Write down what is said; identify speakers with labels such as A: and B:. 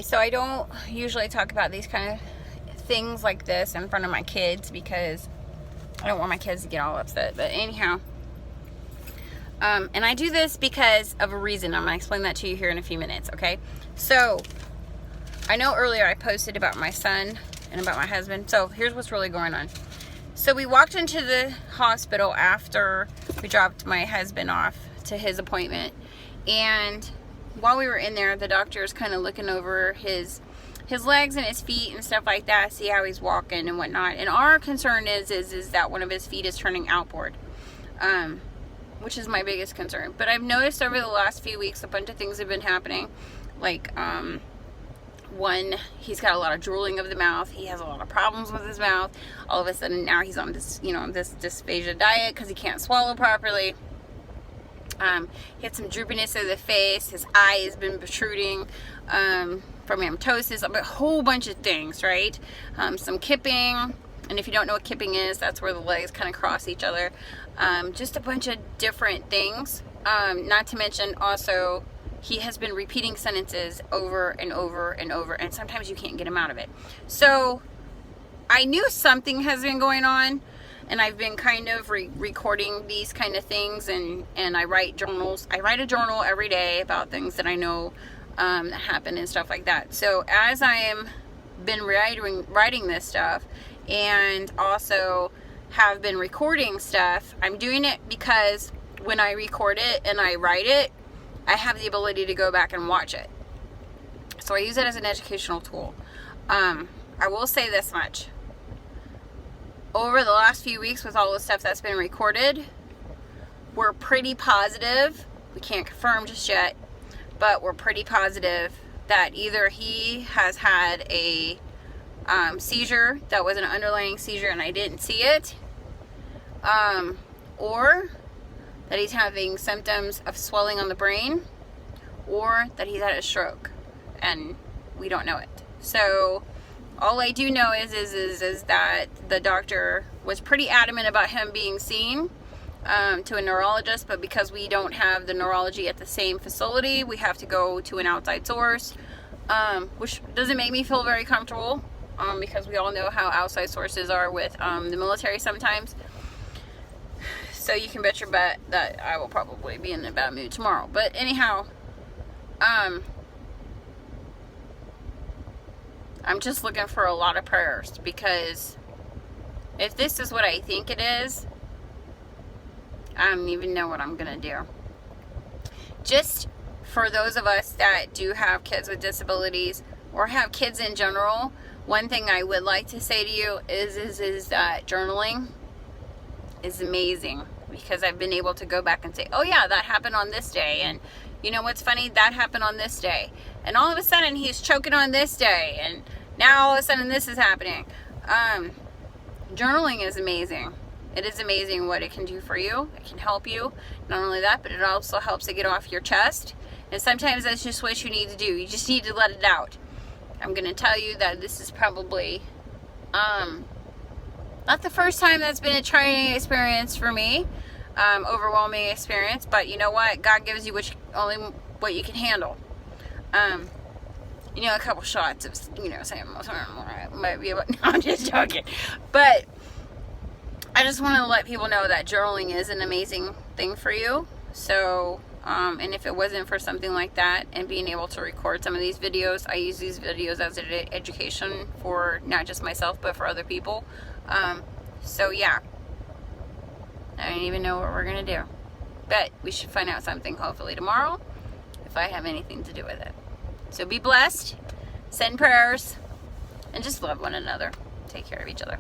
A: so I don't usually talk about these kind of things like this in front of my kids because I don't want my kids to get all upset. But anyhow, and I do this because of a reason. I'm going to explain that to you here in a few minutes, okay? So, I know earlier I posted about my son and about my husband. So, here's what's really going on. So, we walked into the hospital after we dropped my husband off to his appointment. And while we were in there, the doctor is kind of looking over his legs and his feet and stuff like that, see how he's walking and whatnot. And our concern is that one of his feet is turning outboard, which is my biggest concern. But I've noticed over the last few weeks a bunch of things have been happening. Like, one, he's got a lot of drooling of the mouth. He has a lot of problems with his mouth. All of a sudden now he's on this, this dysphagia diet because he can't swallow properly. He had some droopiness of the face. His eye has been protruding from mitosis. A whole bunch of things, right? Some kipping. And if you don't know what kipping is, that's where the legs kind of cross each other. Just a bunch of different things. Not to mention also, he has been repeating sentences over and over and over. And sometimes you can't get him out of it. So, I knew something has been going on. And I've been kind of recording these kind of things, and I write journals. I write a journal every day about things that I know that happen and stuff like that. So as I am been writing this stuff, and also have been recording stuff, I'm doing it because when I record it and I write it, I have the ability to go back and watch it. So I use it as an educational tool. I will say this much. Over the last few weeks with all the stuff that's been recorded, we're pretty positive, we can't confirm just yet, but we're pretty positive that either he has had a seizure that was an underlying seizure and I didn't see it, or that he's having symptoms of swelling on the brain, or that he's had a stroke and we don't know it. So all I do know is that the doctor was pretty adamant about him being seen to a neurologist, but because we don't have the neurology at the same facility, we have to go to an outside source, which doesn't make me feel very comfortable, because we all know how outside sources are with the military sometimes. So you can bet your butt that I will probably be in a bad mood tomorrow. But anyhow, I'm just looking for a lot of prayers, because if this is what I think it is, I don't even know what I'm going to do. Just for those of us that do have kids with disabilities or have kids in general, one thing I would like to say to you is that journaling is amazing, because I've been able to go back and say, oh yeah, that happened on this day, and you know what's funny? That happened on this day. And all of a sudden, he's choking on this day. And now all of a sudden, this is happening. Journaling is amazing. It is amazing what it can do for you. It can help you. Not only that, but it also helps to get off your chest. And sometimes that's just what you need to do. You just need to let it out. I'm going to tell you that this is probably not the first time that's been a trying experience for me. Overwhelming experience, but you know what? God gives you only what you can handle. A couple shots of, saying might be about, no, I'm just joking. But I just want to let people know that journaling is an amazing thing for you. So, and if it wasn't for something like that and being able to record some of these videos, I use these videos as an education for not just myself, but for other people. So yeah. I don't even know what we're going to do. But we should find out something hopefully tomorrow, if I have anything to do with it. So be blessed, send prayers, and just love one another. Take care of each other.